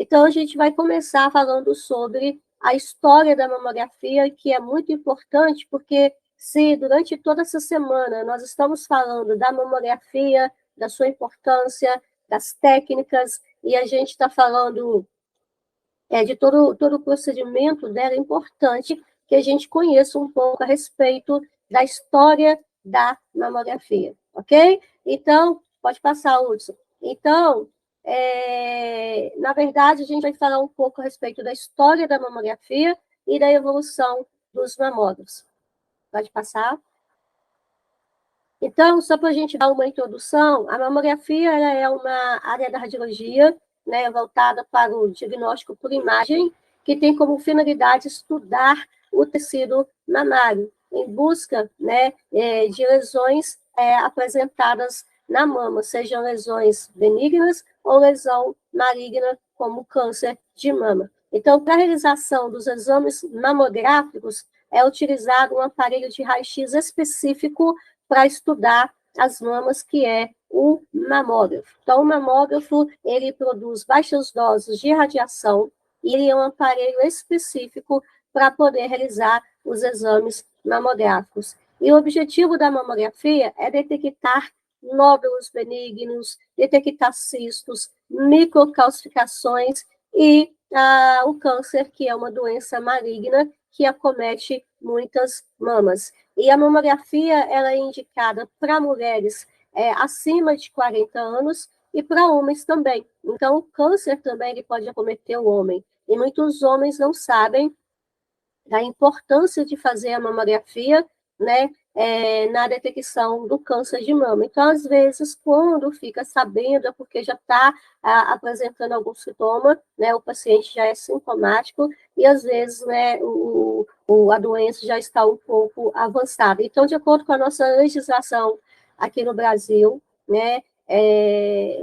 Então, a gente vai começar falando sobre a história da mamografia, que é muito importante, porque se durante toda essa semana nós estamos falando da mamografia, da sua importância, das técnicas, e a gente está falando de todo o procedimento dela, é importante que a gente conheça um pouco a respeito da história da mamografia, ok? Então, pode passar, Hudson. Então, na verdade, a gente vai falar um pouco a respeito da história da mamografia e da evolução dos mamógrafos. Pode passar. Então, só para a gente dar uma introdução, a mamografia ela é uma área da radiologia, né, voltada para o diagnóstico por imagem, que tem como finalidade estudar o tecido mamário, em busca, né, de lesões apresentadas na mama, sejam lesões benignas ou lesão maligna, como câncer de mama. Então, para a realização dos exames mamográficos, é utilizado um aparelho de raio-x específico para estudar as mamas, que é o mamógrafo. Então, o mamógrafo, ele produz baixas doses de radiação e ele é um aparelho específico para poder realizar os exames mamográficos. E o objetivo da mamografia é detectar nódulos benignos, detectar cistos, microcalcificações e o câncer, que é uma doença maligna que acomete muitas mamas. E a mamografia ela é indicada para mulheres acima de 40 anos e para homens também. Então, o câncer também ele pode acometer o homem. E muitos homens não sabem da importância de fazer a mamografia, né, na detecção do câncer de mama. Então, às vezes, quando fica sabendo, é porque já está apresentando algum sintoma, né, o paciente já é sintomático, e às vezes, né, a doença já está um pouco avançada. Então, de acordo com a nossa legislação aqui no Brasil, né,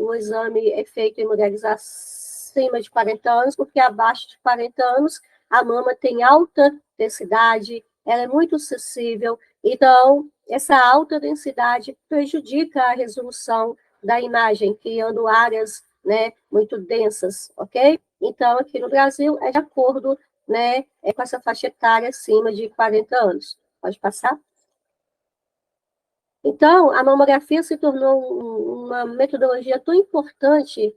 o exame é feito em mulheres acima de 40 anos, porque abaixo de 40 anos a mama tem alta densidade, ela é muito sensível, então essa alta densidade prejudica a resolução da imagem, criando áreas, né, muito densas, ok? Então, aqui no Brasil, é de acordo, né, com essa faixa etária acima de 40 anos. Pode passar? Então, a mamografia se tornou uma metodologia tão importante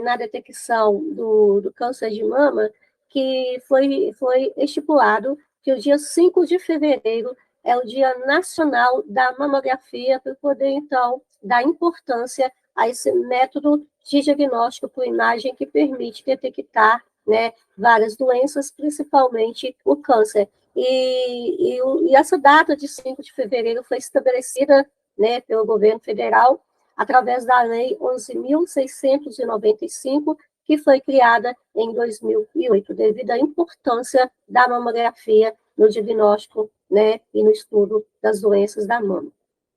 na detecção do câncer de mama, que foi estipulado que o dia 5 de fevereiro é o Dia Nacional da Mamografia, para poder, então, dar importância a esse método de diagnóstico por imagem que permite detectar, né, várias doenças, principalmente o câncer. E essa data de 5 de fevereiro foi estabelecida, né, pelo governo federal através da Lei 11.695, que foi criada em 2008, devido à importância da mamografia no diagnóstico, né, e no estudo das doenças da mama.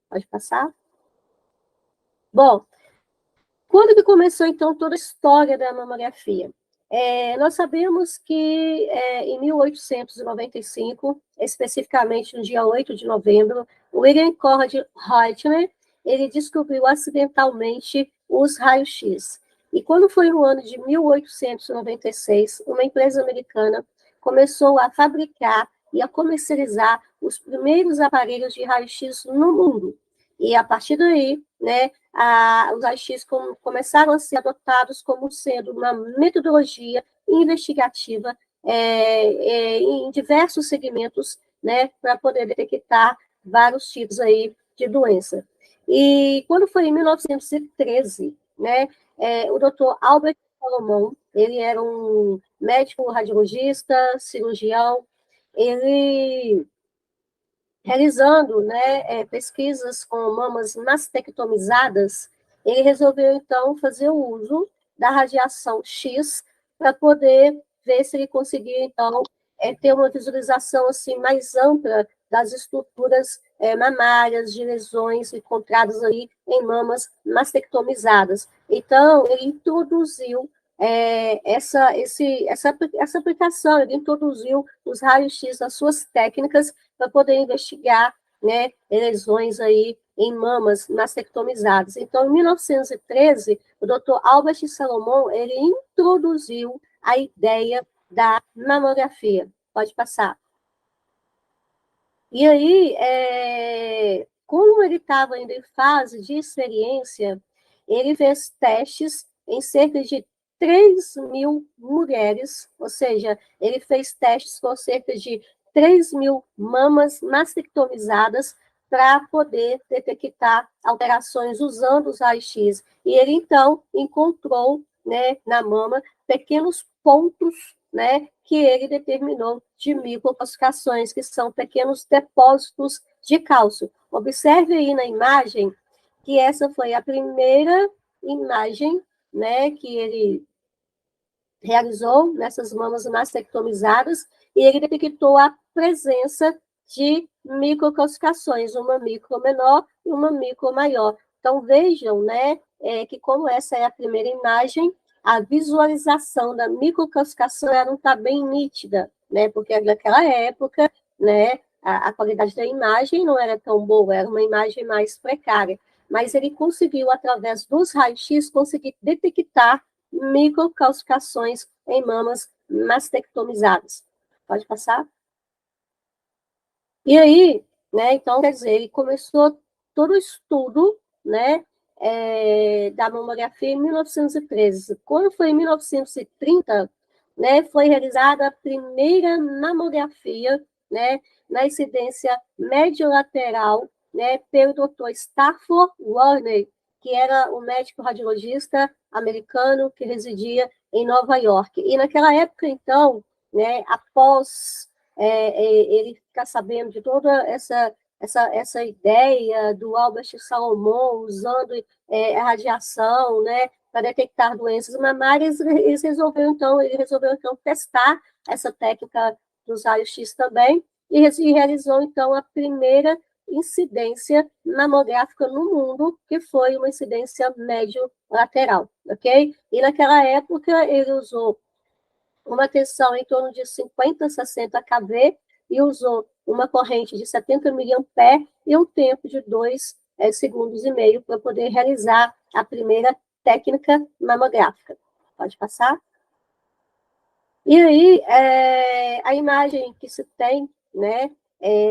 Pode passar? Bom, quando que começou, então, toda a história da mamografia? Nós sabemos que em 1895, especificamente no dia 8 de novembro, William Conrad Reutener, ele descobriu acidentalmente os raios-x. E quando foi no ano de 1896, uma empresa americana começou a fabricar e a comercializar os primeiros aparelhos de raio-x no mundo. E a partir daí, né, os raios-x começaram a ser adotados como sendo uma metodologia investigativa em diversos segmentos, né, para poder detectar vários tipos aí de doença. E quando foi em 1913, né, o Dr. Albert Salomon, ele era um médico radiologista, cirurgião, ele realizando, né, pesquisas com mamas mastectomizadas, ele resolveu, então, fazer o uso da radiação X para poder ver se ele conseguia, então, ter uma visualização assim, mais ampla das estruturas mamárias, de lesões encontradas aí em mamas mastectomizadas. Então, ele introduziu essa aplicação, ele introduziu os raios-x nas suas técnicas para poder investigar, né, lesões aí em mamas mastectomizadas. Então, em 1913, o Dr. Albert Salomon, ele introduziu a ideia da mamografia. Pode passar. E aí, como ele estava ainda em fase de experiência, ele fez testes em cerca de 3.000 mulheres, ou seja, ele fez testes com cerca de 3.000 mamas mastectomizadas para poder detectar alterações usando os raios-x. E ele, então, encontrou, né, na mama pequenos pontos, né, que ele determinou de microcalcificações, que são pequenos depósitos de cálcio. Observe aí na imagem que essa foi a primeira imagem, né, que ele realizou nessas mamas mastectomizadas, e ele detectou a presença de microcalcificações, uma micro menor e uma micro maior. Então, vejam, né, que como essa é a primeira imagem, a visualização da microcalcificação ela não está bem nítida, né, porque naquela época, né, a qualidade da imagem não era tão boa, era uma imagem mais precária, mas ele conseguiu, através dos raios-x, conseguir detectar microcalcificações em mamas mastectomizadas. Pode passar? E aí, né, então, quer dizer, ele começou todo o estudo, né, da mamografia em 1913. Quando foi em 1930, né, foi realizada a primeira mamografia, né, na incidência médio-lateral, né, pelo Dr. Stafford Warner, que era um médico radiologista americano que residia em Nova York. E naquela época, então, né, após ele ficar sabendo de toda essa ideia do Albert Salomon usando a radiação, né, para detectar doenças mamárias, ele resolveu então testar essa técnica dos raios-x também e realizou então a primeira incidência mamográfica no mundo, que foi uma incidência médio-lateral, ok? E naquela época ele usou uma tensão em torno de 50 a 60 kV e usou uma corrente de 70 mA e um tempo de 2 segundos e meio para poder realizar a primeira técnica mamográfica. Pode passar? E aí, a imagem que se tem, né,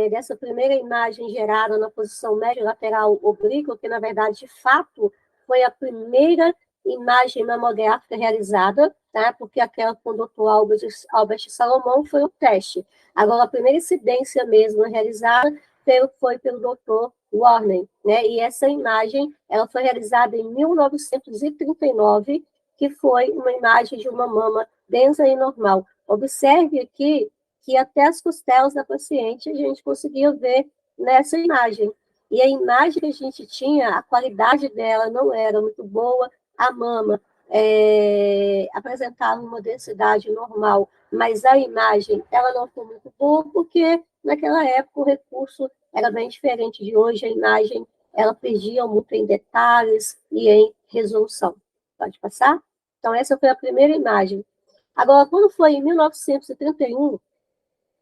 dessa primeira imagem gerada na posição médio-lateral oblíqua, que na verdade, de fato, foi a primeira imagem mamográfica realizada, tá? Porque aquela com o Dr. Albert Salomon foi o teste. Agora, a primeira incidência mesmo realizada foi pelo Dr. Warner, né? E essa imagem, ela foi realizada em 1939, que foi uma imagem de uma mama densa e normal. Observe aqui que até as costelas da paciente a gente conseguia ver nessa imagem. E a imagem que a gente tinha, a qualidade dela não era muito boa, a mama apresentava uma densidade normal, mas a imagem ela não foi muito boa, porque naquela época o recurso era bem diferente de hoje, a imagem ela perdia muito em detalhes e em resolução. Pode passar? Então, essa foi a primeira imagem. Agora, quando foi em 1931,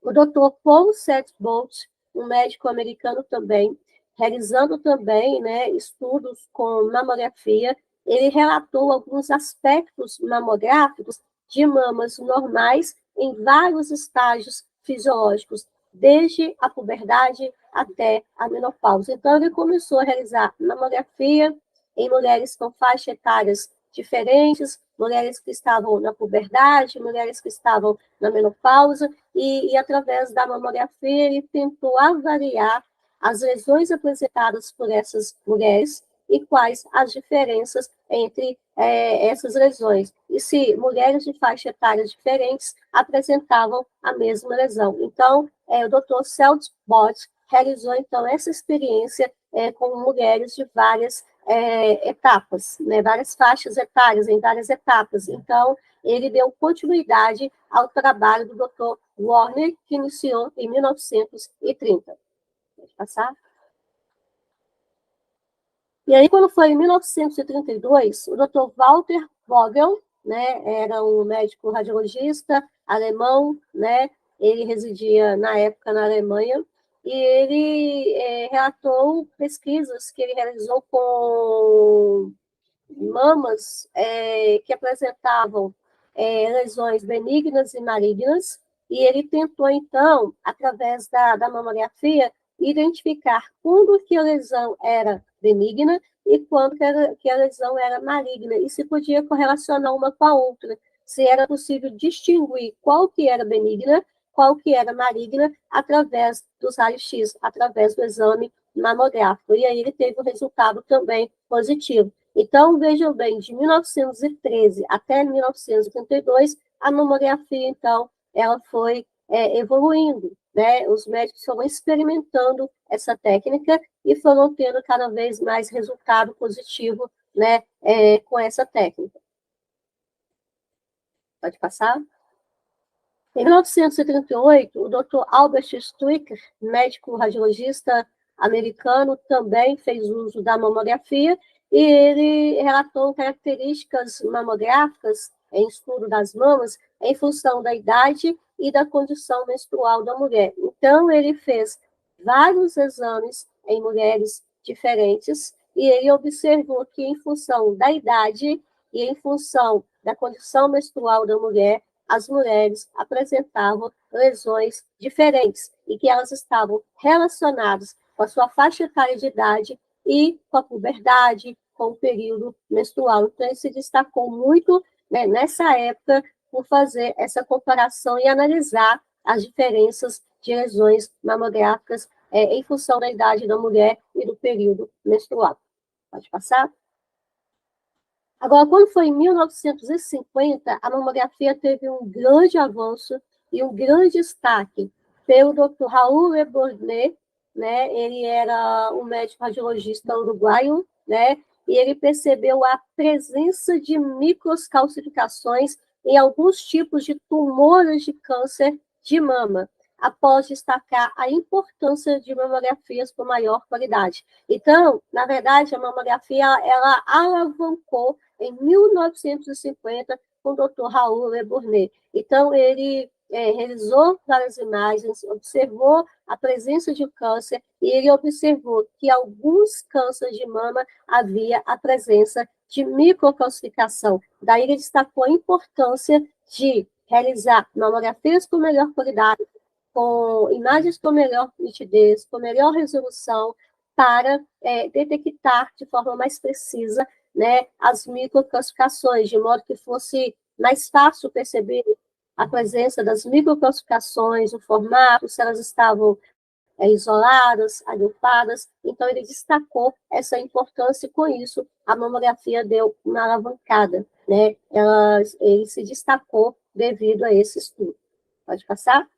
o Dr. Paul Saxbolt, um médico americano também, realizando também, né, estudos com mamografia, ele relatou alguns aspectos mamográficos de mamas normais em vários estágios fisiológicos, desde a puberdade até a menopausa. Então, ele começou a realizar mamografia em mulheres com faixas etárias diferentes, mulheres que estavam na puberdade, mulheres que estavam na menopausa, e através da mamografia ele tentou avaliar as lesões apresentadas por essas mulheres e quais as diferenças entre essas lesões. E se mulheres de faixa etária diferentes apresentavam a mesma lesão. Então, o Dr. Seltz-Bott realizou, então, essa experiência com mulheres de várias etapas, né, várias faixas etárias, em várias etapas. Então, ele deu continuidade ao trabalho do Dr. Warner, que iniciou em 1930. Pode passar? E aí, quando foi em 1932, o Dr. Walter Vogel, né, era um médico radiologista alemão, né, ele residia, na época, na Alemanha, e ele relatou pesquisas que ele realizou com mamas que apresentavam lesões benignas e malignas, e ele tentou, então, através da mamografia, identificar quando que a lesão era benigna e quando que a lesão era maligna, e se podia correlacionar uma com a outra, se era possível distinguir qual que era benigna, qual que era maligna, através dos raios-x, através do exame mamográfico. E aí ele teve um resultado também positivo. Então, vejam bem, de 1913 até 1932, a mamografia, então, ela foi evoluindo, né? Os médicos foram experimentando essa técnica e foram tendo cada vez mais resultado positivo, né, com essa técnica. Pode passar? Em 1938, o Dr. Albert Stricker, médico radiologista americano, também fez uso da mamografia e ele relatou características mamográficas em estudo das mamas em função da idade e da condição menstrual da mulher. Então, ele fez vários exames em mulheres diferentes e ele observou que, em função da idade e em função da condição menstrual da mulher, as mulheres apresentavam lesões diferentes e que elas estavam relacionadas com a sua faixa etária de idade e com a puberdade, com o período menstrual. Então, ele se destacou muito, né, nessa época por fazer essa comparação e analisar as diferenças de lesões mamográficas em função da idade da mulher e do período menstrual. Pode passar? Agora, quando foi em 1950, a mamografia teve um grande avanço e um grande destaque pelo Dr. Raul Le Bornet, né? Ele era um médico radiologista uruguaio, né? E ele percebeu a presença de microcalcificações em alguns tipos de tumores de câncer de mama, após destacar a importância de mamografias com maior qualidade. Então, na verdade, a mamografia, ela alavancou em 1950 com o Dr. Raul Le Bornet. Então, ele realizou várias imagens, observou a presença de câncer e ele observou que alguns cânceres de mama havia a presença de microcalcificação. Daí ele destacou a importância de realizar mamografias com melhor qualidade, com imagens com melhor nitidez, com melhor resolução, para detectar de forma mais precisa, né, as microcalcificações, de modo que fosse mais fácil perceber a presença das microcalcificações, o formato, se elas estavam isoladas, agrupadas. Então, ele destacou essa importância e, com isso, a mamografia deu uma alavancada, né? Ele se destacou devido a esse estudo. Pode passar?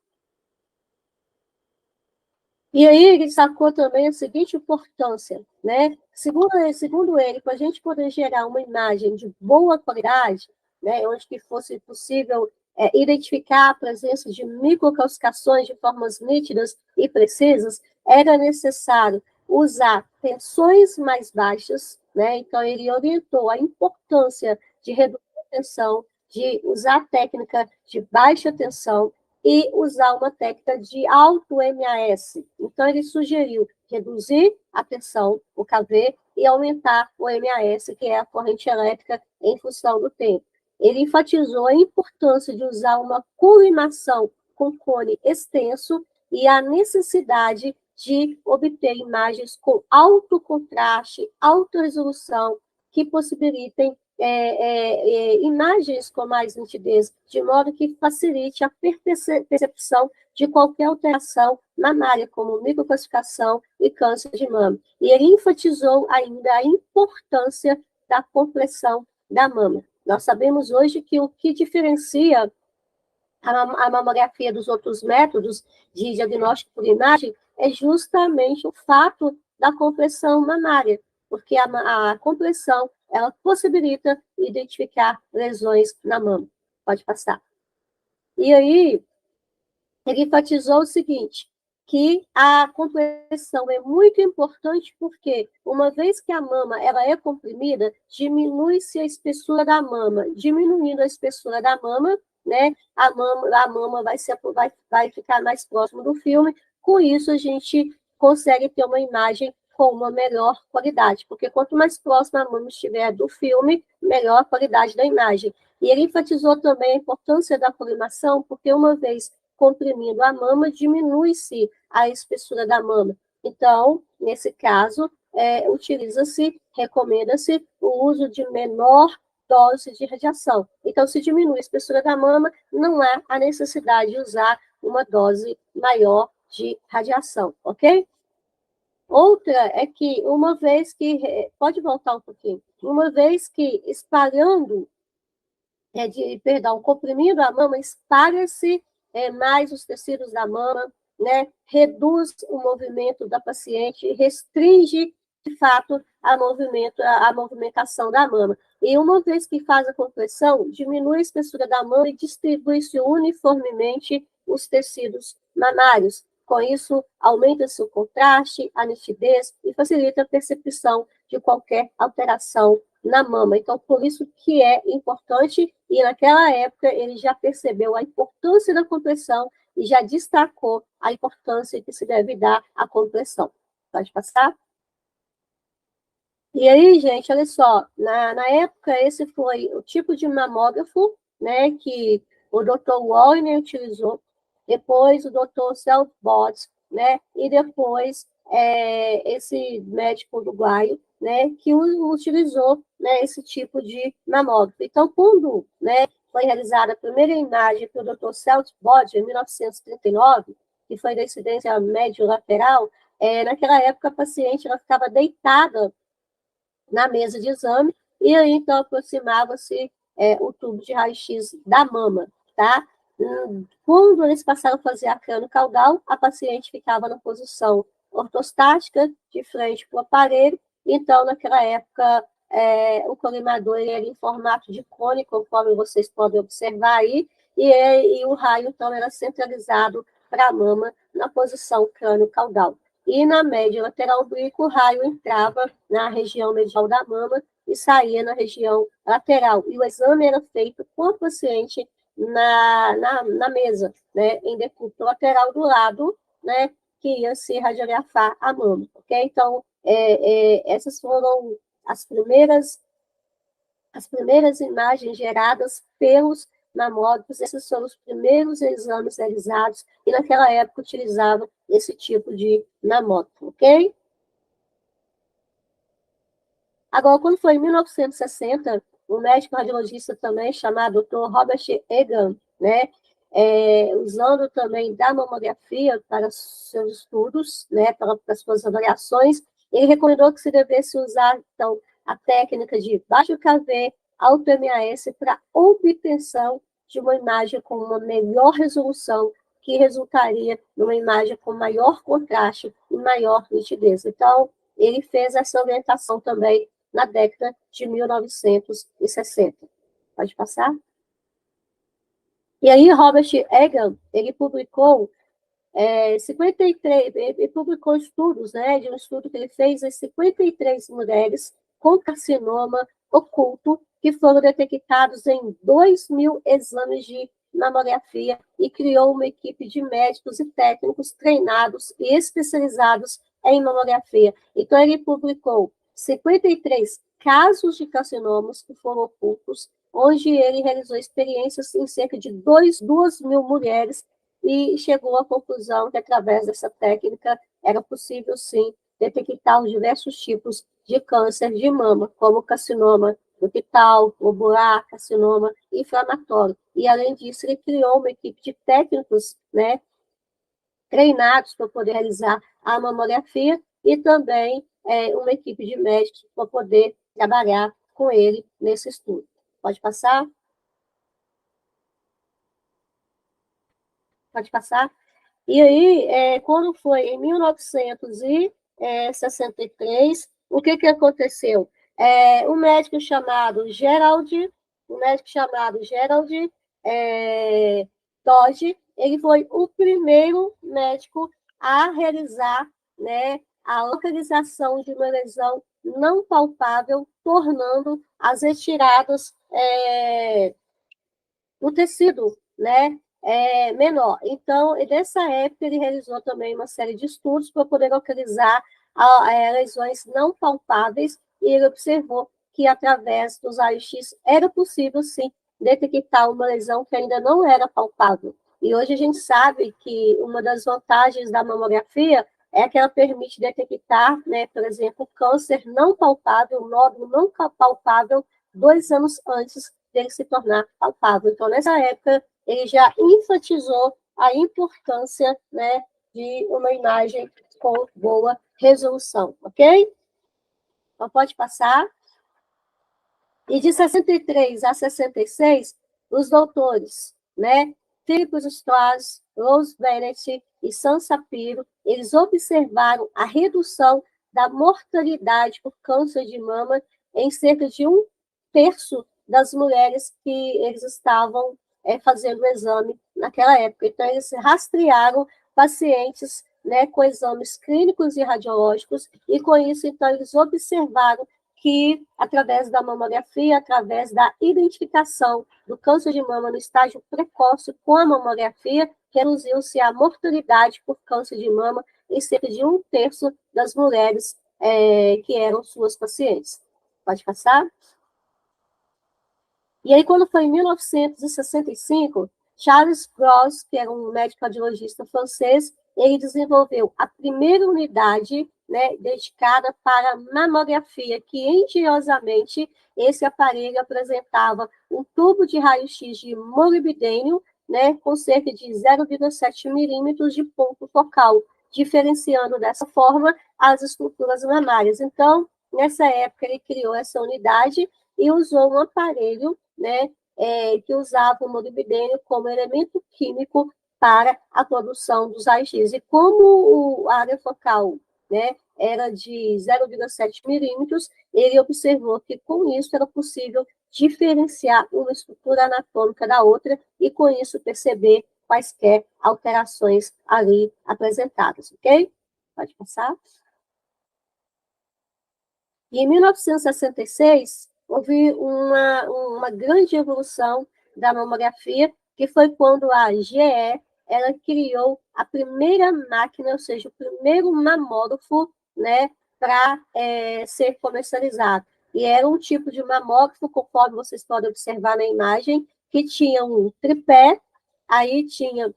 E aí ele destacou também a seguinte importância, né? Segundo ele, para a gente poder gerar uma imagem de boa qualidade, né, onde que fosse possível identificar a presença de microcalcificações de formas nítidas e precisas, era necessário usar tensões mais baixas, né? Então ele orientou a importância de reduzir a tensão, de usar a técnica de baixa tensão e usar uma técnica de alto MAS. Então, ele sugeriu reduzir a tensão, o KV, e aumentar o MAS, que é a corrente elétrica, em função do tempo. Ele enfatizou a importância de usar uma colimação com cone extenso e a necessidade de obter imagens com alto contraste, alta resolução, que possibilitem imagens com mais nitidez, de modo que facilite a percepção de qualquer alteração mamária, como microcalcificação e câncer de mama. E ele enfatizou ainda a importância da compressão da mama. Nós sabemos hoje que o que diferencia a mamografia dos outros métodos de diagnóstico por imagem é justamente o fato da compressão mamária, porque a compressão ela possibilita identificar lesões na mama. Pode passar. E aí, ele enfatizou o seguinte, que a compressão é muito importante porque, uma vez que a mama ela é comprimida, diminui-se a espessura da mama. Diminuindo a espessura da mama, né, a mama vai ficar mais próximo do filme, com isso a gente consegue ter uma imagem com uma melhor qualidade, porque quanto mais próxima a mama estiver do filme, melhor a qualidade da imagem. E ele enfatizou também a importância da colimação, porque uma vez comprimindo a mama, diminui-se a espessura da mama. Então, nesse caso, utiliza-se, recomenda-se o uso de menor dose de radiação. Então, se diminui a espessura da mama, não há a necessidade de usar uma dose maior de radiação, ok? Outra é que, uma vez que, pode voltar um pouquinho, uma vez que espalhando, comprimindo a mama, espalha-se mais os tecidos da mama, né, reduz o movimento da paciente, restringe, de fato, a movimentação da mama. E uma vez que faz a compressão, diminui a espessura da mama e distribui-se uniformemente os tecidos mamários. Com isso, aumenta-se o contraste, a nitidez e facilita a percepção de qualquer alteração na mama. Então, por isso que é importante, e naquela época ele já percebeu a importância da compressão e já destacou a importância que se deve dar à compressão. Pode passar? E aí, gente, olha só, na época, esse foi o tipo de mamógrafo, né, que o Dr. Warner utilizou, depois o Dr. Self-Bot, né, e depois esse médico uruguaio, né, que utilizou, né, esse tipo de mamógrafo. Então, quando, né, foi realizada a primeira imagem pelo Dr. Self-Bot, em 1939, que foi da incidência médio-lateral, naquela época a paciente ela ficava deitada na mesa de exame, e aí, então, aproximava-se o tubo de raio-x da mama, tá? Quando eles passaram a fazer a crânio-caudal, a paciente ficava na posição ortostática, de frente para o aparelho, então, naquela época, o colimador era em formato de cone, conforme vocês podem observar aí, e o raio, então, era centralizado para a mama na posição crânio-caudal. E na média lateral oblíqua, o raio entrava na região medial da mama e saía na região lateral. E o exame era feito com a paciente na mesa, né, em decúbito lateral do lado, né, que ia se radiografar a mama, ok? Então, essas foram as primeiras imagens geradas pelos mamógrafos, esses foram os primeiros exames realizados, e naquela época utilizavam esse tipo de mamógrafo, ok? Agora, quando foi em 1960, um médico radiologista também, chamado Dr. Robert Egan, né, usando também da mamografia para seus estudos, né, para as suas avaliações, ele recomendou que se devesse usar, então, a técnica de baixo KV, alto MAS, para obtenção de uma imagem com uma melhor resolução, que resultaria numa imagem com maior contraste e maior nitidez. Então, ele fez essa orientação também na década de 1960. Pode passar? E aí, Robert Egan, ele publicou 53, ele publicou estudos, né, de um estudo que ele fez em 53 mulheres com carcinoma oculto, que foram detectados em 2.000 exames de mamografia, e criou uma equipe de médicos e técnicos treinados e especializados em mamografia. Então, ele publicou 53 casos de carcinomas que foram ocultos, onde ele realizou experiências em cerca de 2.000 mulheres, e chegou à conclusão que, através dessa técnica, era possível, sim, detectar os diversos tipos de câncer de mama, como o carcinoma ductal, lobular, carcinoma inflamatório. E, além disso, ele criou uma equipe de técnicos, né, treinados para poder realizar a mamografia, e também uma equipe de médicos para poder trabalhar com ele nesse estudo. Pode passar? Pode passar? E aí, quando foi em 1963, o que aconteceu? Um médico chamado Gerald Dodge, ele foi o primeiro médico a realizar, né, a localização de uma lesão não palpável, tornando as retiradas no tecido, né, menor. Então, nessa época, ele realizou também uma série de estudos para poder localizar lesões não palpáveis, e ele observou que, através dos raios-x, era possível, sim, detectar uma lesão que ainda não era palpável. E hoje a gente sabe que uma das vantagens da mamografia é que ela permite detectar, né, por exemplo, câncer não palpável, nódulo não palpável, 2 anos antes dele se tornar palpável. Então, nessa época, ele já enfatizou a importância, né, de uma imagem com boa resolução, ok? Então, pode passar. E de 63 a 66, os doutores, né, Philip Strauss, Rose Bennett e Sam Shapiro, eles observaram a redução da mortalidade por câncer de mama em cerca de 1/3 das mulheres que eles estavam fazendo o exame naquela época. Então, eles rastrearam pacientes, né, com exames clínicos e radiológicos, e com isso, então, eles observaram que, através da mamografia, através da identificação do câncer de mama no estágio precoce com a mamografia, reduziu-se a mortalidade por câncer de mama em cerca de 1/3 das mulheres que eram suas pacientes. Pode passar? E aí, quando foi em 1965, Charles Gros, que era um médico radiologista francês, ele desenvolveu a primeira unidade, né, dedicada para mamografia, que engenhosamente esse aparelho apresentava um tubo de raio-x de molibdênio, né, com cerca de 0,7 milímetros de ponto focal, diferenciando dessa forma as estruturas mamárias. Então, nessa época, ele criou essa unidade e usou um aparelho, né, que usava o molibdênio como elemento químico para a produção dos raios-x. E como a área focal, né, era de 0,7 milímetros, ele observou que com isso era possível diferenciar uma estrutura anatômica da outra e com isso perceber quaisquer alterações ali apresentadas, ok? Pode passar. E em 1966, houve uma grande evolução da mamografia, que foi quando a GE ela criou a primeira máquina, ou seja, o primeiro mamógrafo, né, para ser comercializado. E era um tipo de mamógrafo, conforme vocês podem observar na imagem, que tinha um tripé, aí tinha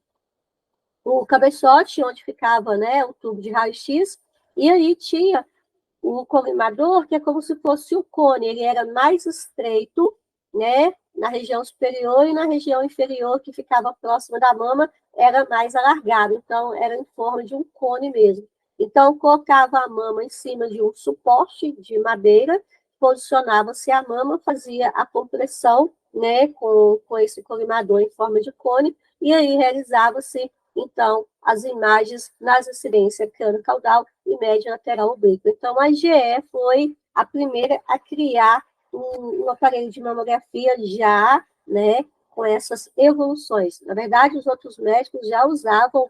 o cabeçote, onde ficava, né, o tubo de raio-x, e aí tinha o colimador, que é como se fosse o cone, ele era mais estreito, né, na região superior, e na região inferior, que ficava próxima da mama, era mais alargado, então era em forma de um cone mesmo. Então, colocava a mama em cima de um suporte de madeira, posicionava-se a mama, fazia a compressão, né, com esse colimador em forma de cone, e aí realizava-se então, as imagens nas incidências crânio-caudal e média lateral oblíqua. Então, a GE foi a primeira a criar um aparelho de mamografia já, né, com essas evoluções. Na verdade, os outros médicos já usavam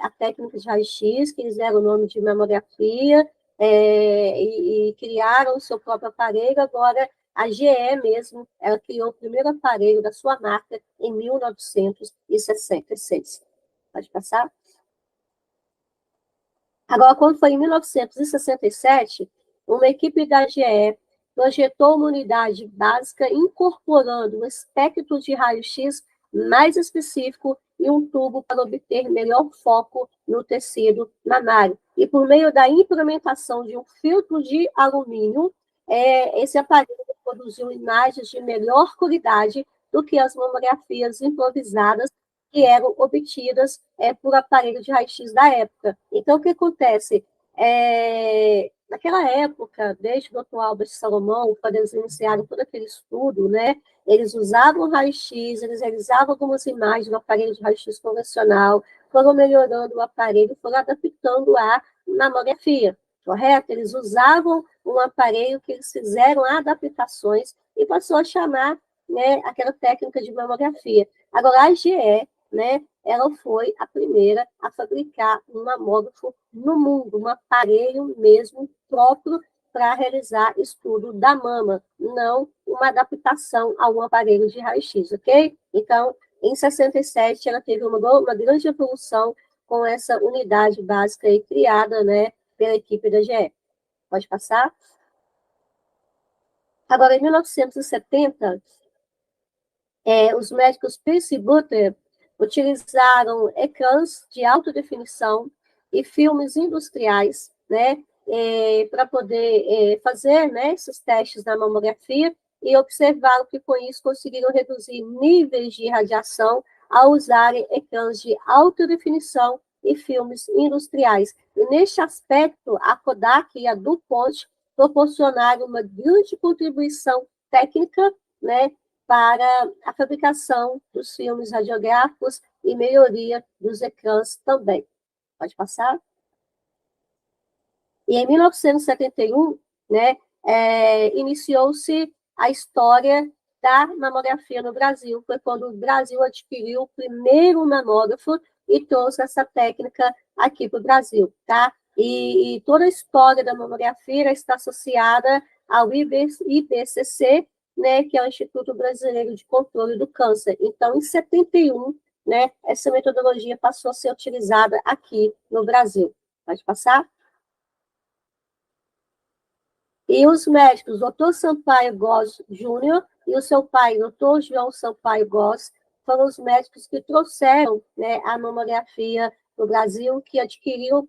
a técnica de raio-x, que eles deram o nome de mamografia, e criaram o seu próprio aparelho. Agora, a GE mesmo, ela criou o primeiro aparelho da sua marca em 1966. Pode passar? Agora, quando foi em 1967, uma equipe da GE projetou uma unidade básica incorporando um espectro de raio-x mais específico e um tubo para obter melhor foco no tecido mamário. E por meio da implementação de um filtro de alumínio, esse aparelho produziu imagens de melhor qualidade do que as mamografias improvisadas que eram obtidas por aparelho de raio-x da época. Então, o que acontece? Naquela época, desde o Dr. Albert Salomão, quando eles iniciaram todo aquele estudo, né, eles usavam raio-x, eles realizavam algumas imagens do aparelho de raio-x convencional, foram melhorando o aparelho, foram adaptando a mamografia, correto? Eles usavam um aparelho que eles fizeram adaptações e passou a chamar, né, aquela técnica de mamografia. Agora, a GE, né, ela foi a primeira a fabricar um mamógrafo no mundo, um aparelho mesmo próprio para realizar estudo da mama, não uma adaptação a um aparelho de raio-x, ok? Então, Em 67, ela teve uma grande evolução com essa unidade básica aí, criada, né, pela equipe da GE. Pode passar? Agora, em 1970, os médicos Pierce e Butter utilizaram ecrãs de alta definição e filmes industriais, né, para poder fazer, né, esses testes na mamografia, e observaram que, com isso, conseguiram reduzir níveis de radiação ao usarem ecrãs de alta definição e filmes industriais. E, neste aspecto, a Kodak e a DuPont proporcionaram uma grande contribuição técnica, né, para a fabricação dos filmes radiográficos e melhoria dos ecrãs também. Pode passar? E em 1971, né, iniciou-se a história da mamografia no Brasil. Foi quando o Brasil adquiriu o primeiro mamógrafo e trouxe essa técnica aqui para o Brasil, tá? E toda a história da mamografia está associada ao IBCC, né, que é o Instituto Brasileiro de Controle do Câncer. Então, em 71, né, essa metodologia passou a ser utilizada aqui no Brasil. Pode passar? E os médicos, doutor Sampaio Góes Júnior e o seu pai, doutor João Sampaio Góes, foram os médicos que trouxeram, né, a mamografia no Brasil, que adquiriram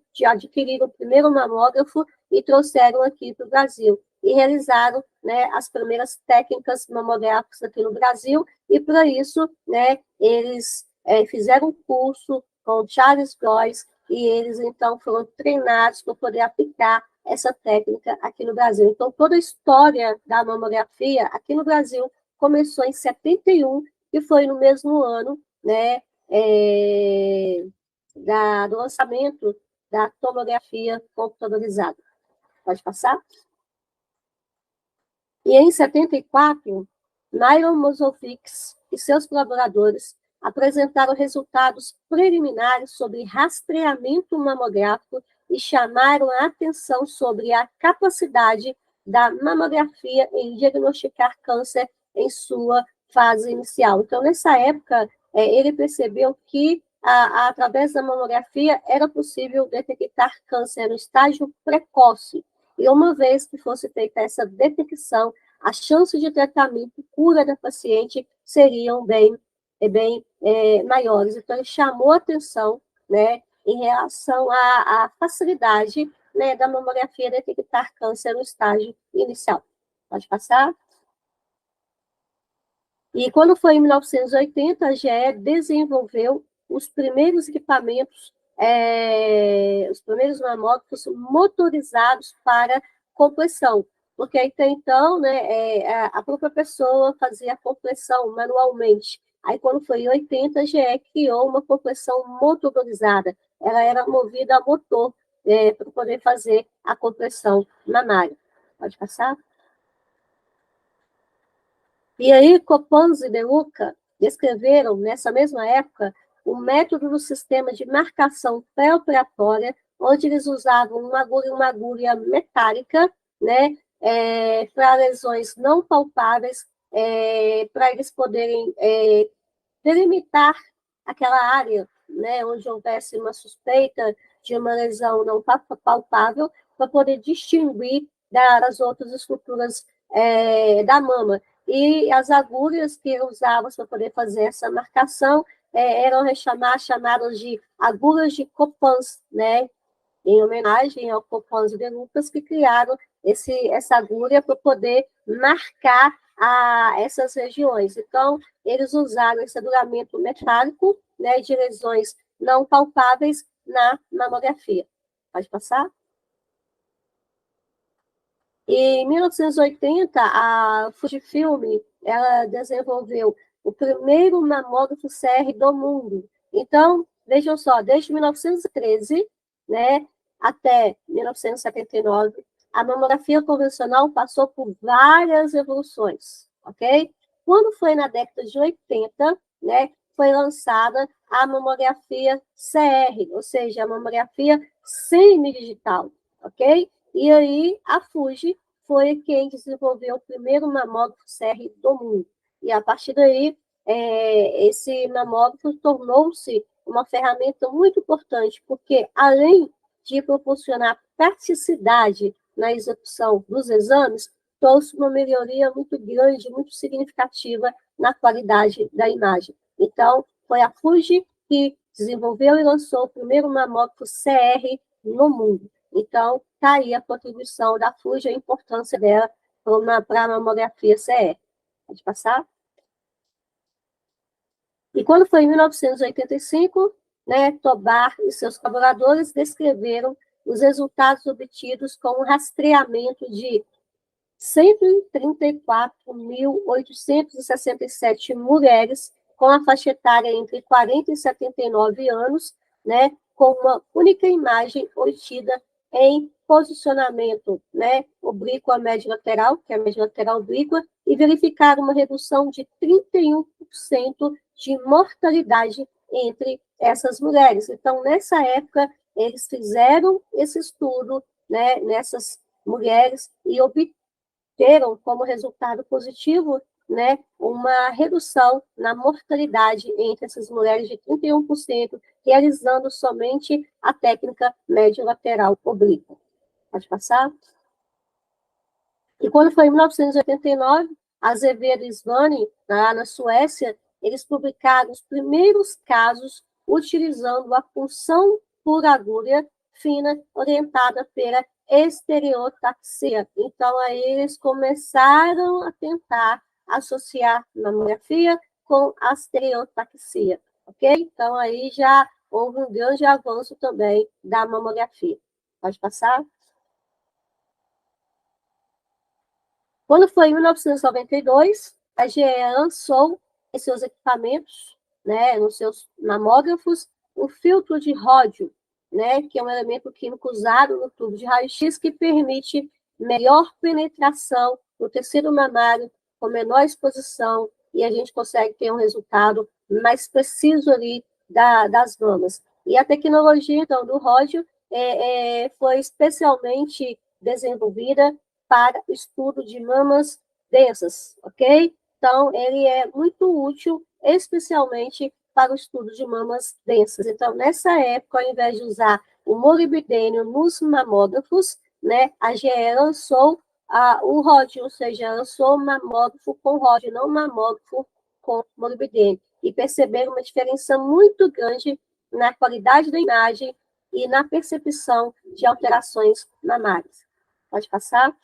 o primeiro mamógrafo e trouxeram aqui para o Brasil. E realizaram, né, as primeiras técnicas mamográficas aqui no Brasil, e para isso, né, eles fizeram um curso com Charles Góes, e eles, então, foram treinados para poder aplicar essa técnica aqui no Brasil. Então, toda a história da mamografia aqui no Brasil começou em 71, e foi no mesmo ano, né, do lançamento da tomografia computadorizada. Pode passar? E em 74, Myron Mozovics e seus colaboradores apresentaram resultados preliminares sobre rastreamento mamográfico e chamaram a atenção sobre a capacidade da mamografia em diagnosticar câncer em sua fase inicial. Então, nessa época, ele percebeu que, através da mamografia, era possível detectar câncer no estágio precoce. E uma vez que fosse feita essa detecção, as chances de tratamento e cura da paciente seriam bem maiores. Então, ele chamou atenção, né, em relação à facilidade, né, da mamografia detectar câncer no estágio inicial. Pode passar? E quando foi em 1980, a GE desenvolveu os primeiros equipamentos, os primeiros mamógrafos motorizados para compressão, porque até então, né, a própria pessoa fazia a compressão manualmente. Aí, quando foi em 80, a GE criou uma compressão motorizada. Ela era movida a motor para poder fazer a compressão mamária. Pode passar? E aí, Coppens e De Luca descreveram, nessa mesma época, o método do sistema de marcação pré-operatória, onde eles usavam uma agulha metálica, né, para lesões não palpáveis, para eles poderem delimitar aquela área, né, onde houvesse uma suspeita de uma lesão não palpável, para poder distinguir das outras estruturas da mama. E as agulhas que eu usava para poder fazer essa marcação eram chamadas de agulhas de Coppens, né, em homenagem ao Coppens de Lucas, que criaram essa agulha para poder marcar essas regiões. Então, eles usaram esse agulhamento metálico, né, de lesões não palpáveis na mamografia. Pode passar? E em 1980, a Fujifilm ela desenvolveu o primeiro mamógrafo CR do mundo. Então, vejam só, desde 1913, né, até 1979, a mamografia convencional passou por várias evoluções, ok? Quando foi na década de 80, né, foi lançada a mamografia CR, ou seja, a mamografia semi-digital, ok? E aí, a Fuji foi quem desenvolveu o primeiro mamógrafo CR do mundo. E, a partir daí, esse mamógrafo tornou-se uma ferramenta muito importante, porque além de proporcionar praticidade na execução dos exames, trouxe uma melhoria muito grande, muito significativa na qualidade da imagem. Então, foi a Fuji que desenvolveu e lançou o primeiro mamógrafo CR no mundo. Então, está aí a contribuição da Fuji, a importância dela para a mamografia CR. Pode passar? E quando foi em 1985, né, Tobar e seus colaboradores descreveram os resultados obtidos com um rastreamento de 134.867 mulheres com a faixa etária entre 40 e 79 anos, né, com uma única imagem obtida em posicionamento, né, oblíqua médio lateral, que é a média lateral oblíqua, e verificaram uma redução de 31% de mortalidade entre essas mulheres. Então, nessa época, eles fizeram esse estudo, né, nessas mulheres e obteram como resultado positivo, né, uma redução na mortalidade entre essas mulheres de 31%, realizando somente a técnica médio-lateral oblíqua. Pode passar? E quando foi em 1989, Azevedo e Svane, lá na Suécia, eles publicaram os primeiros casos utilizando a punção por agulha fina orientada pela estereotaxia. Então, aí eles começaram a tentar associar mamografia com a estereotaxia, ok? Então, aí já houve um grande avanço também da mamografia. Pode passar? Quando foi em 1992, a GE lançou em seus equipamentos, né, nos seus mamógrafos, o filtro de ródio, né, que é um elemento químico usado no tubo de raio-x que permite melhor penetração no tecido mamário, com menor exposição, e a gente consegue ter um resultado mais preciso ali das mamas. E a tecnologia, então, do ródio foi especialmente desenvolvida para o estudo de mamas densas, ok? Então, ele é muito útil, especialmente para o estudo de mamas densas. Então, nessa época, ao invés de usar o molibdênio nos mamógrafos, né, a GE lançou o ródio, ou seja, lançou o mamógrafo com ródio, não mamógrafo com molibdênio. E perceberam uma diferença muito grande na qualidade da imagem e na percepção de alterações mamárias. Pode passar?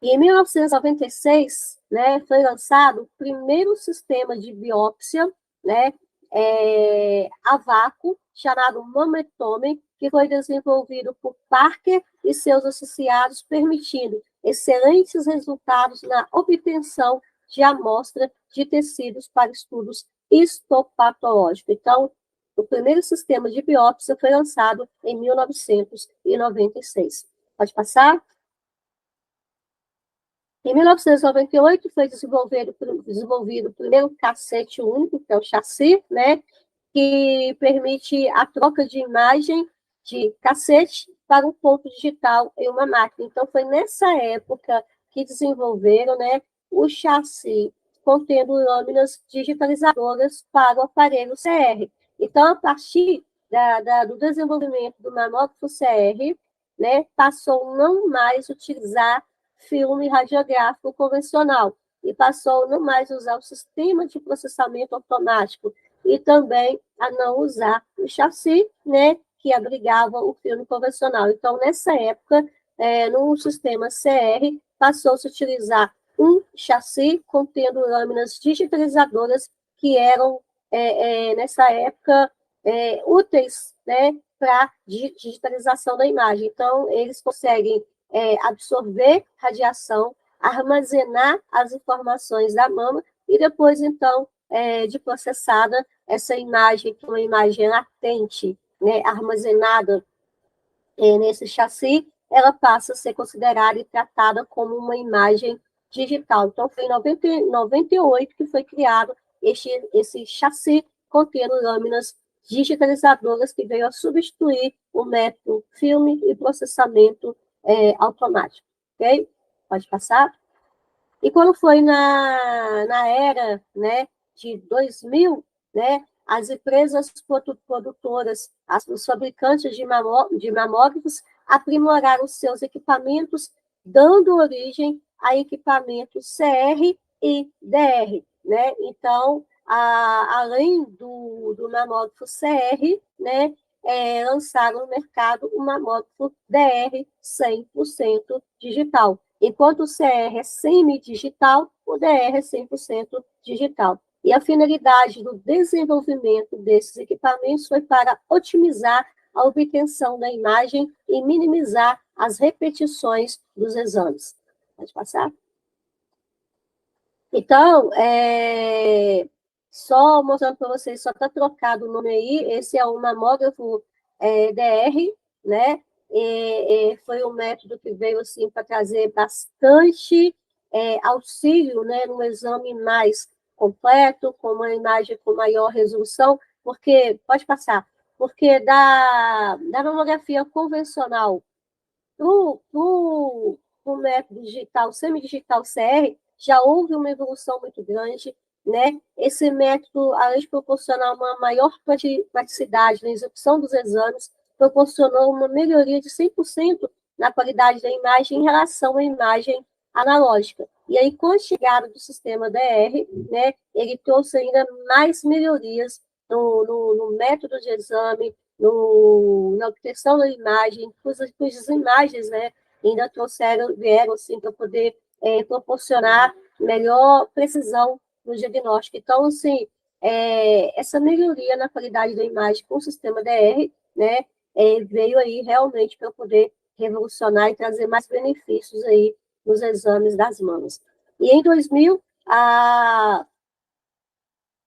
E em 1996, né, foi lançado o primeiro sistema de biópsia, né, a vácuo, chamado Mammectomy, que foi desenvolvido por Parker e seus associados, permitindo excelentes resultados na obtenção de amostra de tecidos para estudos histopatológicos. Então, o primeiro sistema de biópsia foi lançado em 1996. Pode passar? Em 1998, foi desenvolvido o primeiro cassete único, que é o chassi, né, que permite a troca de imagem de cassete para um ponto digital em uma máquina. Então, foi nessa época que desenvolveram, né, o chassi contendo lâminas digitalizadoras para o aparelho CR. Então, a partir do desenvolvimento do mamógrafo CR, né, passou não mais utilizar filme radiográfico convencional e passou não mais a usar o sistema de processamento automático e também a não usar o chassi, né, que abrigava o filme convencional. Então, nessa época, no sistema CR, passou-se a utilizar um chassi contendo lâminas digitalizadoras que eram, nessa época, úteis, né, para digitalização da imagem. Então, eles conseguem absorver radiação, armazenar as informações da mama e depois, então, de processada, essa imagem, que é uma imagem latente, né, armazenada nesse chassi, ela passa a ser considerada e tratada como uma imagem digital. Então, foi em 98 que foi criado esse chassi contendo lâminas digitalizadoras que veio a substituir o método filme e processamento automático. Ok? Pode passar? E quando foi na era, né, de 2000, né, as empresas produtoras, os fabricantes de mamógrafos aprimoraram seus equipamentos, dando origem a equipamentos CR e DR, né? Então, além do mamógrafo CR, né, lançaram no mercado o mamógrafo DR 100% digital. Enquanto o CR é semi-digital, o DR é 100% digital. E a finalidade do desenvolvimento desses equipamentos foi para otimizar a obtenção da imagem e minimizar as repetições dos exames. Pode passar? Então, só mostrando para vocês, só está trocado o nome aí, esse é o mamógrafo DR, né? Foi um método que veio assim para trazer bastante auxílio, né, no exame mais completo, com uma imagem com maior resolução, porque, pode passar, porque da mamografia convencional para o método digital, semidigital CR, já houve uma evolução muito grande, né? Esse método, além de proporcionar uma maior praticidade na execução dos exames, proporcionou uma melhoria de 100% na qualidade da imagem em relação à imagem analógica. E aí, com a chegada do sistema DR, né, ele trouxe ainda mais melhorias no método de exame, na obtenção da imagem, cujas imagens, né, ainda vieram assim, para poder proporcionar melhor precisão no diagnóstico. Então, assim, essa melhoria na qualidade da imagem com o sistema DR, né, veio aí realmente para poder revolucionar e trazer mais benefícios aí nos exames das mamas. E em 2000,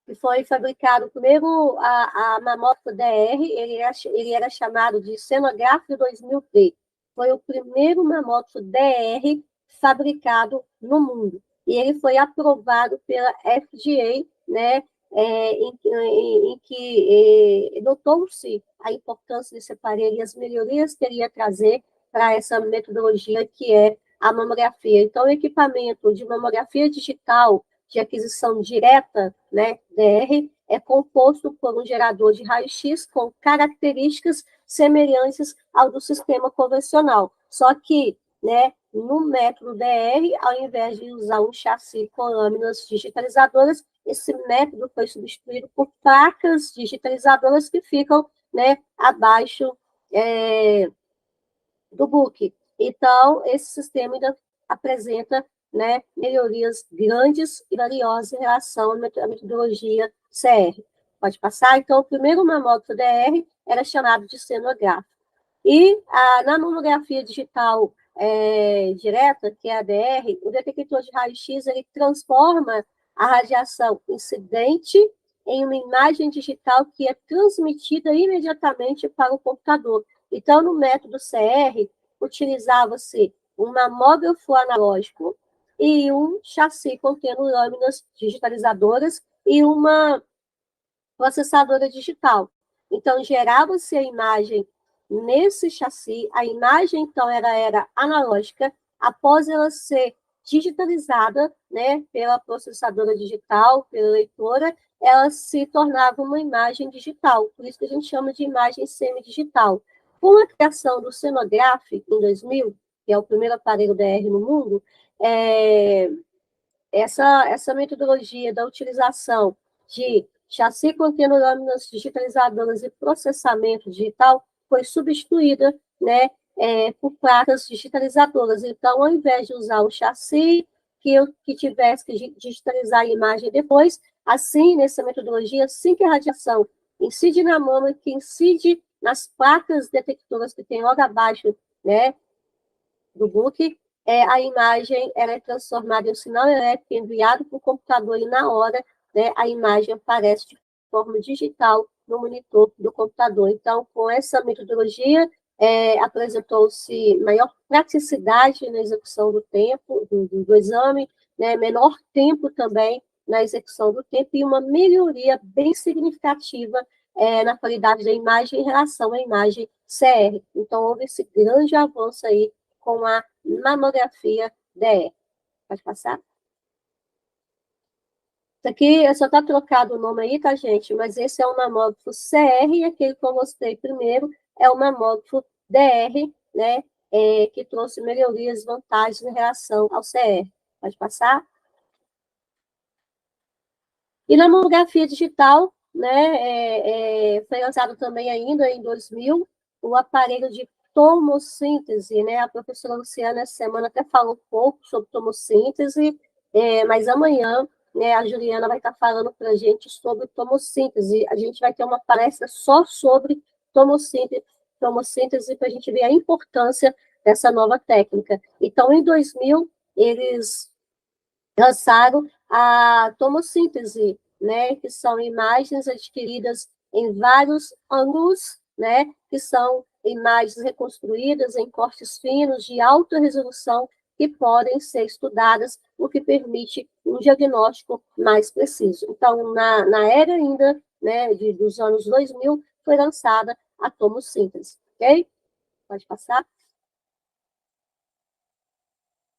que foi fabricado primeiro a mamógrafo DR, ele era chamado de Cenográfico 2000D. Foi o primeiro mamógrafo DR fabricado no mundo. E ele foi aprovado pela FDA, né, em que notou-se a importância desse aparelho e as melhorias que ele ia trazer para essa metodologia que é a mamografia. Então, o equipamento de mamografia digital de aquisição direta, né, DR, é composto por um gerador de raio-x com características semelhantes ao do sistema convencional. Só que, né, no método DR, ao invés de usar um chassi com lâminas digitalizadoras, esse método foi substituído por placas digitalizadoras que ficam, né, abaixo do book. Então, esse sistema ainda apresenta, né, melhorias grandes e valiosas em relação à metodologia CR. Pode passar? Então, o primeiro mamógrafo DR era chamado de cenográfico. E na mamografia digital direta, que é a DR, o detector de raio-x ele transforma a radiação incidente em uma imagem digital que é transmitida imediatamente para o computador. Então, no método CR, utilizava-se um mamógrafo analógico e um chassi contendo lâminas digitalizadoras e uma processadora digital. Então, gerava-se a imagem nesse chassi, a imagem, então, era analógica, após ela ser digitalizada, né, pela processadora digital, pela leitora, ela se tornava uma imagem digital, por isso que a gente chama de imagem semidigital. Com a criação do Cenograph, em 2000, que é o primeiro aparelho DR no mundo, essa metodologia da utilização de chassi contendo lâminas digitalizadoras e processamento digital foi substituída, né, por placas digitalizadoras. Então, ao invés de usar o chassi que tivesse que digitalizar a imagem depois, assim, nessa metodologia, assim que a radiação incide na mama, que incide nas placas detectoras que tem logo abaixo, né, do book, a imagem ela é transformada em um sinal elétrico enviado para o computador e na hora, né, a imagem aparece de forma digital no monitor do computador. Então, com essa metodologia, apresentou-se maior praticidade na execução do tempo, do exame, né, menor tempo também na execução do tempo e uma melhoria bem significativa na qualidade da imagem em relação à imagem CR. Então, houve esse grande avanço aí com a mamografia DR. Pode passar? Isso aqui só está trocado o nome aí, tá, gente? Mas esse é o mamógrafo CR e aquele que eu mostrei primeiro é o mamógrafo DR, né? Que trouxe melhorias e vantagens em relação ao CR. Pode passar? E na mamografia digital, né, foi lançado também ainda em 2000 o aparelho de tomossíntese, né? A professora Luciana essa semana até falou um pouco sobre tomossíntese, mas amanhã, né, a Juliana vai estar falando para a gente sobre tomossíntese. A gente vai ter uma palestra só sobre tomossíntese para a gente ver a importância dessa nova técnica. Então, em 2000, eles lançaram a tomossíntese, né, que são imagens adquiridas em vários ângulos, né, que são imagens reconstruídas em cortes finos de alta resolução que podem ser estudadas, o que permite um diagnóstico mais preciso. Então, na era ainda, né, dos anos 2000, foi lançada a tomossíntese, ok? Pode passar.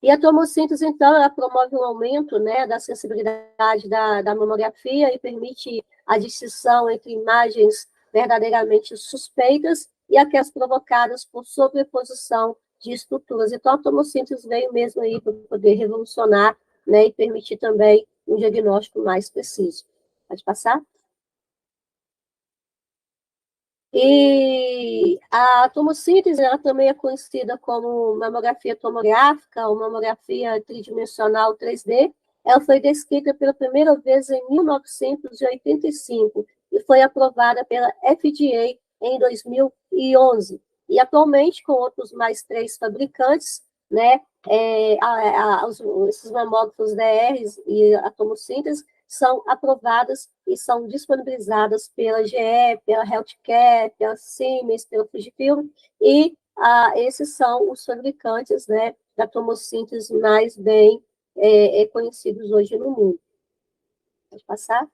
E a tomossíntese, então, ela promove um aumento, né, da sensibilidade da mamografia e permite a distinção entre imagens verdadeiramente suspeitas e aquelas provocadas por sobreposição de estruturas. Então, a tomossíntese veio mesmo aí para poder revolucionar, né, e permitir também um diagnóstico mais preciso. Pode passar? E a tomossíntese ela também é conhecida como mamografia tomográfica ou mamografia tridimensional 3D. Ela foi descrita pela primeira vez em 1985 e foi aprovada pela FDA em 2011. E atualmente, com outros mais 3 fabricantes, né, esses mamógrafos DRs e a tomossíntese são aprovadas e são disponibilizadas pela GE, pela Healthcare, pela Siemens, pela Fujifilm, e esses são os fabricantes, né, da tomossíntese mais bem conhecidos hoje no mundo. Pode passar?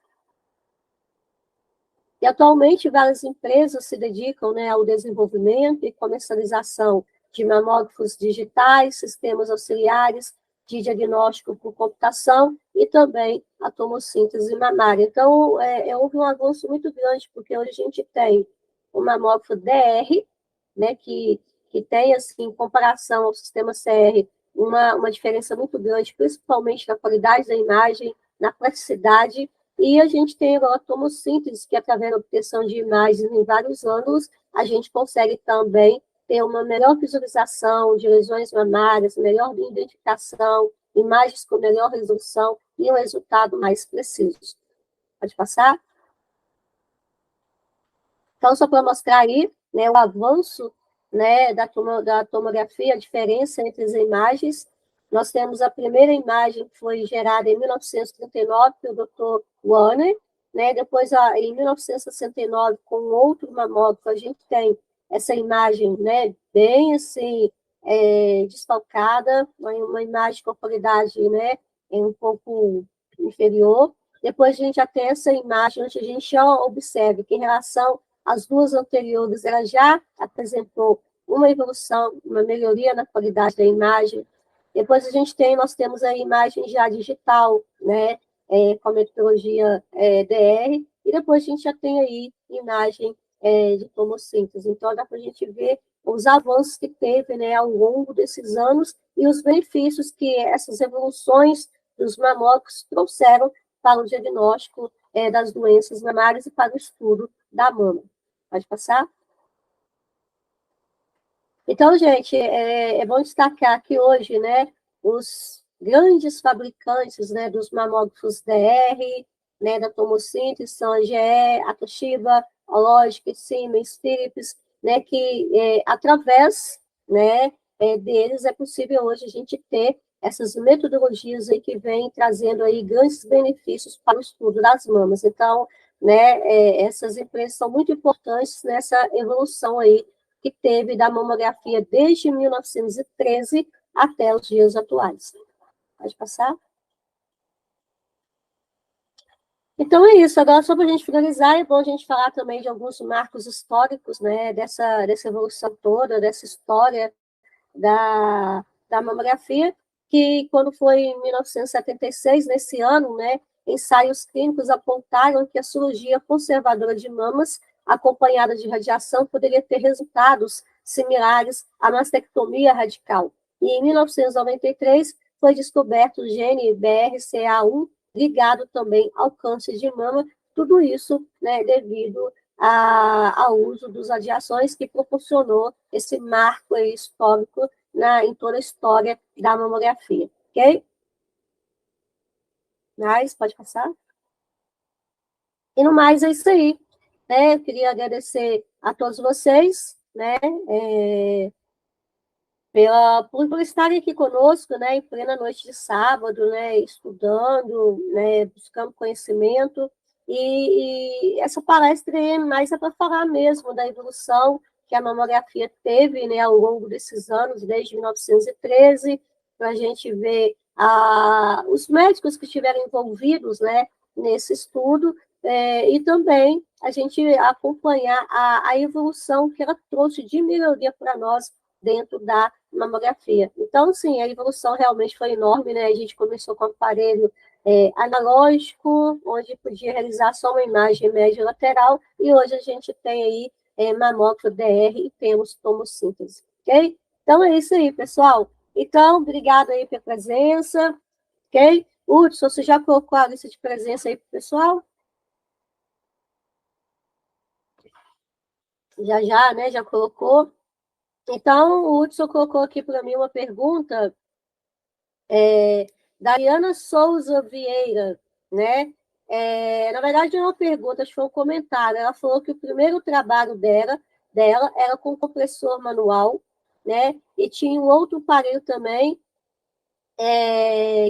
E atualmente várias empresas se dedicam, né, ao desenvolvimento e comercialização de mamógrafos digitais, sistemas auxiliares de diagnóstico por computação e também a tomossíntese mamária. Então, houve um avanço muito grande, porque hoje a gente tem o mamógrafo DR, né, que tem, assim, em comparação ao sistema CR, uma diferença muito grande, principalmente na qualidade da imagem, na praticidade. E a gente tem agora a tomossíntese, que através da obtenção de imagens em vários ângulos, a gente consegue também ter uma melhor visualização de lesões mamárias, melhor identificação, imagens com melhor resolução e um resultado mais preciso. Pode passar? Então, só para mostrar aí, né, o avanço, né, da tomografia, a diferença entre as imagens. Nós temos a primeira imagem que foi gerada em 1939 pelo Dr. Warner, né, depois, em 1969, com outro mamógrafo, a gente tem essa imagem, né, bem assim, desfalcada, uma imagem com qualidade, né, um pouco inferior. Depois a gente já tem essa imagem, onde a gente já observa que em relação as duas anteriores, ela já apresentou uma evolução, uma melhoria na qualidade da imagem. Depois nós temos a imagem já digital, né, com a metodologia DR, e depois a gente já tem aí imagem de tomossíntese. Então, dá para a gente ver os avanços que teve, né, ao longo desses anos e os benefícios que essas evoluções dos mamógrafos trouxeram para o diagnóstico das doenças mamárias e para o estudo da mama. Pode passar? Então, gente, é bom destacar que hoje, né, os grandes fabricantes, né, dos mamógrafos DR, né, da tomossíntese, são a GE, a Toshiba, a Logic, Siemens, Philips, né, que através, né, deles é possível hoje a gente ter essas metodologias aí que vêm trazendo aí grandes benefícios para o estudo das mamas. Então, né, essas empresas são muito importantes nessa evolução aí que teve da mamografia desde 1913 até os dias atuais. Pode passar? Então é isso. Agora, só para a gente finalizar, é bom a gente falar também de alguns marcos históricos, né, dessa evolução toda, dessa história da mamografia, que quando foi em 1976, nesse ano, né, ensaios clínicos apontaram que a cirurgia conservadora de mamas, acompanhada de radiação, poderia ter resultados similares à mastectomia radical. E em 1993, foi descoberto o gene BRCA1, ligado também ao câncer de mama, tudo isso, né, devido ao uso das radiações que proporcionou esse marco histórico em toda a história da mamografia, ok? Mas, pode passar? E no mais é isso aí, né? Eu queria agradecer a todos vocês, né? Por estarem aqui conosco, né, em plena noite de sábado, né, estudando, né, buscando conhecimento, e essa palestra é mais para falar mesmo da evolução que a mamografia teve, né, ao longo desses anos, desde 1913, para a gente ver os médicos que estiveram envolvidos, né, nesse estudo, e também a gente acompanhar a evolução que ela trouxe de melhoria para nós dentro da mamografia. Então, sim, a evolução realmente foi enorme, né? A gente começou com um aparelho analógico, onde podia realizar só uma imagem média lateral, e hoje a gente tem aí mamógrafo DR e temos tomossíntese, ok? Então, é isso aí, pessoal. Então, obrigado aí pela presença, ok? Hudson, você já colocou a lista de presença aí para o pessoal? Já, né? Já colocou. Então, o Hudson colocou aqui para mim uma pergunta Dariana Souza Vieira, né? Na verdade, não é uma pergunta, acho que foi um comentário. Ela falou que o primeiro trabalho dela era com compressor manual, né? E tinha um outro aparelho também,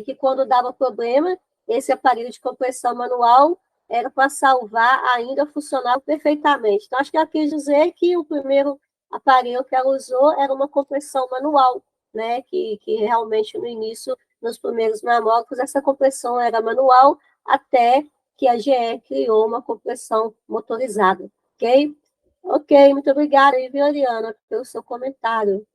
que quando dava problema, esse aparelho de compressão manual era para salvar, ainda funcionava perfeitamente. Então, acho que ela quis dizer que o primeiro aparelho que ela usou era uma compressão manual, né? Que realmente no início, nos primeiros mamógrafos, essa compressão era manual, até que a GE criou uma compressão motorizada, ok? Ok, muito obrigada, Viviana, pelo seu comentário.